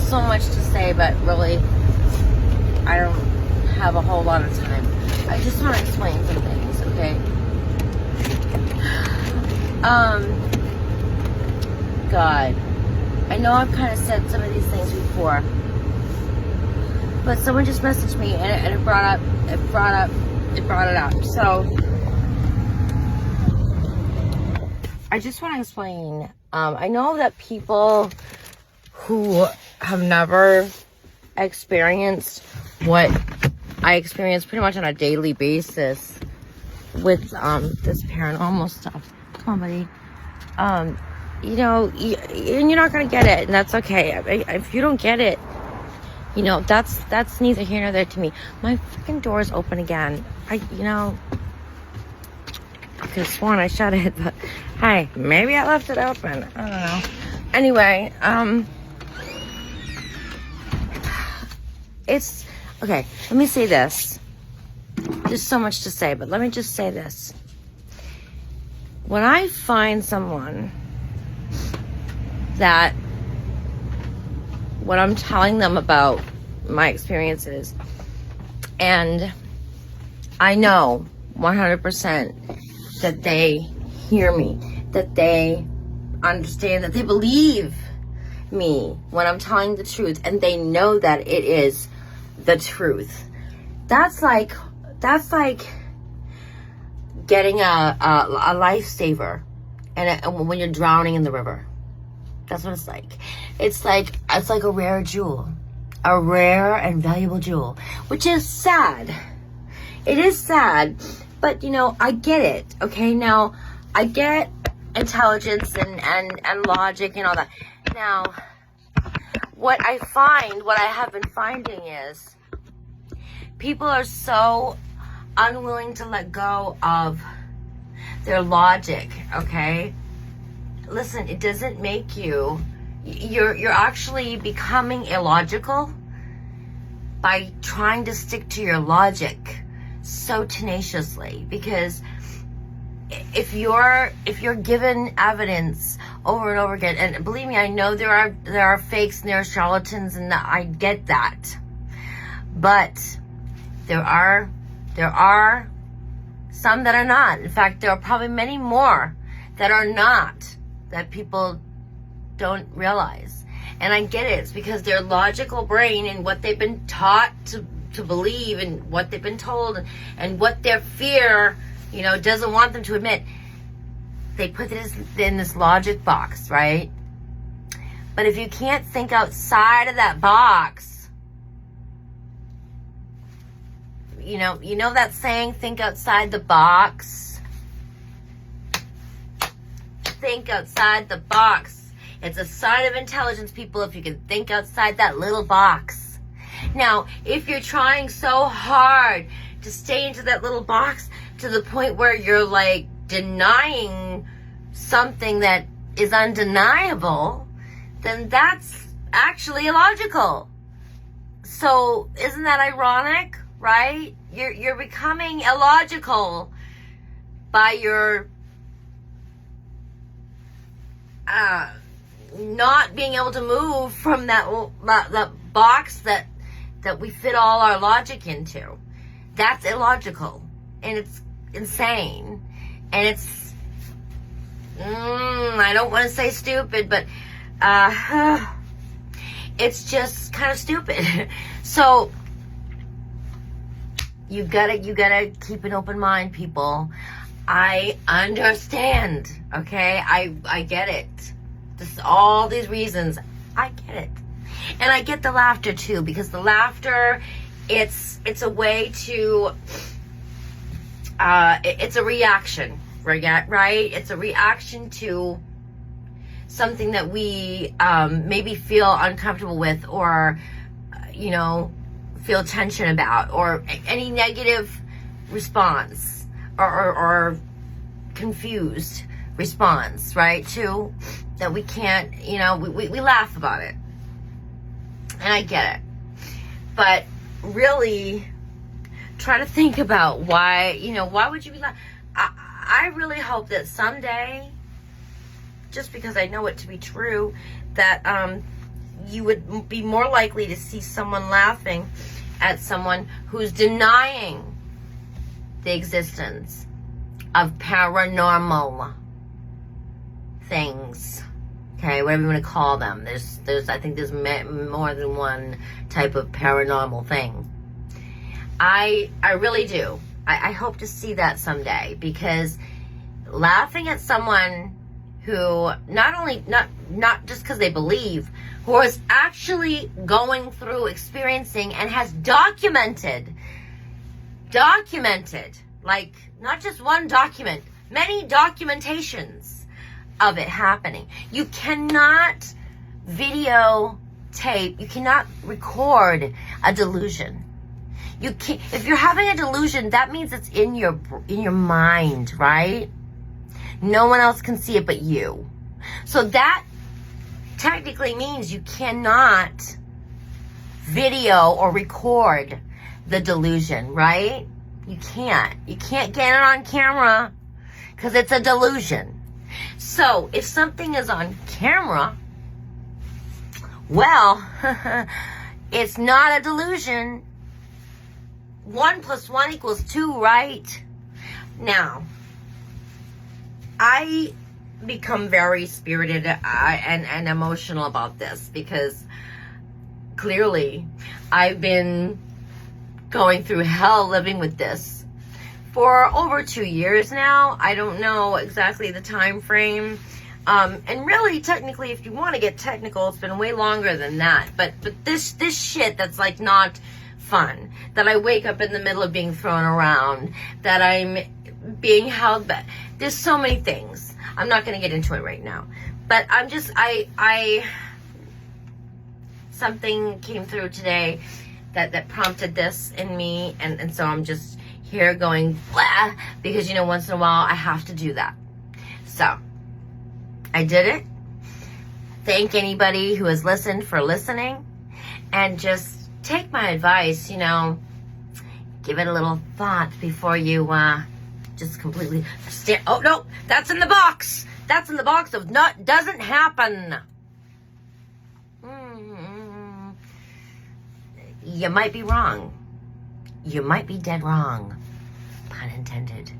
so much to say, but really, I don't have a whole lot of time. I just want to explain some things, okay? God, I know I've kind of said some of these things before, but someone just messaged me and it brought it up. So I just want to explain. I know that people who have never experienced what I experience pretty much on a daily basis with this paranormal stuff. Come on, buddy. You know, and you're not gonna get it, and that's okay. If you don't get it, you know, that's neither here nor there to me. My freaking door is open again. I could have sworn I shut it, but hey, maybe I left it open. I don't know. Anyway, it's okay. Let me say this. There's so much to say, but let me just say this. When I find someone that what I'm telling them about my experiences, and I know 100% that they hear me, that they understand, that they believe me when I'm telling the truth, and they know that it is the truth. That's like getting a lifesaver and when you're drowning in the river. That's what it's like. It's like a rare jewel, a rare and valuable jewel, which is sad. It is sad, but you know, I get it. Okay, now I get intelligence and logic and all that. Now, what I have been finding is people are so unwilling to let go of their logic. Okay, listen, it doesn't make you're actually becoming illogical by trying to stick to your logic so tenaciously, because if you're given evidence over and over again, and believe me, I know there are fakes and there are charlatans, and I get that, but there are some that are not. In fact, there are probably many more that are not, that people don't realize. And I get it. It's because their logical brain and what they've been taught to believe, and what they've been told, and what their fear, you know, doesn't want them to admit. They put this in this logic box, right? But if you can't think outside of that box, you know that saying, think outside the box? Think outside the box. It's a sign of intelligence, people, if you can think outside that little box. Now, if you're trying so hard to stay into that little box to the point where you're like denying something that is undeniable, then that's actually illogical. So isn't that ironic, right? You're becoming illogical by your not being able to move from that box that we fit all our logic into. That's illogical, and it's insane, and it's I don't want to say stupid, but it's just kind of stupid. So you gotta keep an open mind, people. I understand, okay? I get it. All these reasons, I get it. And I get the laughter too, because the laughter, it's a way to, it's a reaction, right? It's a reaction to something that we maybe feel uncomfortable with, or, you know, feel tension about, or any negative response, or confused response, right? To that we can't, you know, we laugh about it. And I get it. But really try to think about why, you know, why would you be laughing? I really hope that someday, just because I know it to be true, that you would be more likely to see someone laughing at someone who's denying the existence of paranormal things. Okay, whatever you want to call them. I think there's more than one type of paranormal thing. I really do. I hope to see that someday, because laughing at someone who not just because they believe, who is actually going through, experiencing, and has documented, like not just one document, many documentations of it happening. You cannot videotape, you cannot record a delusion. You can't. If you're having a delusion, that means it's in your mind, right? No one else can see it but you. So that technically means you cannot video or record the delusion, right? You can't. You can't get it on camera because it's a delusion. So if something is on camera, well, it's not a delusion. 1 + 1 = 2, right? Now, I become very spirited and emotional about this, because clearly I've been going through hell living with this for over 2 years now. I don't know exactly the time frame. And really, technically, if you want to get technical, it's been way longer than that. But this shit that's like not fun, that I wake up in the middle of being thrown around, that I'm being held back. There's so many things. I'm not going to get into it right now. But I'm just, something came through today that prompted this in me. And so I'm just here going, blah, because, you know, once in a while I have to do that. So I did it. Thank anybody who has listened for listening, and just take my advice, you know, give it a little thought before you just completely stand. Oh no, that's in the box. That's in the box of not doesn't happen. You might be wrong. You might be dead wrong. Pun intended.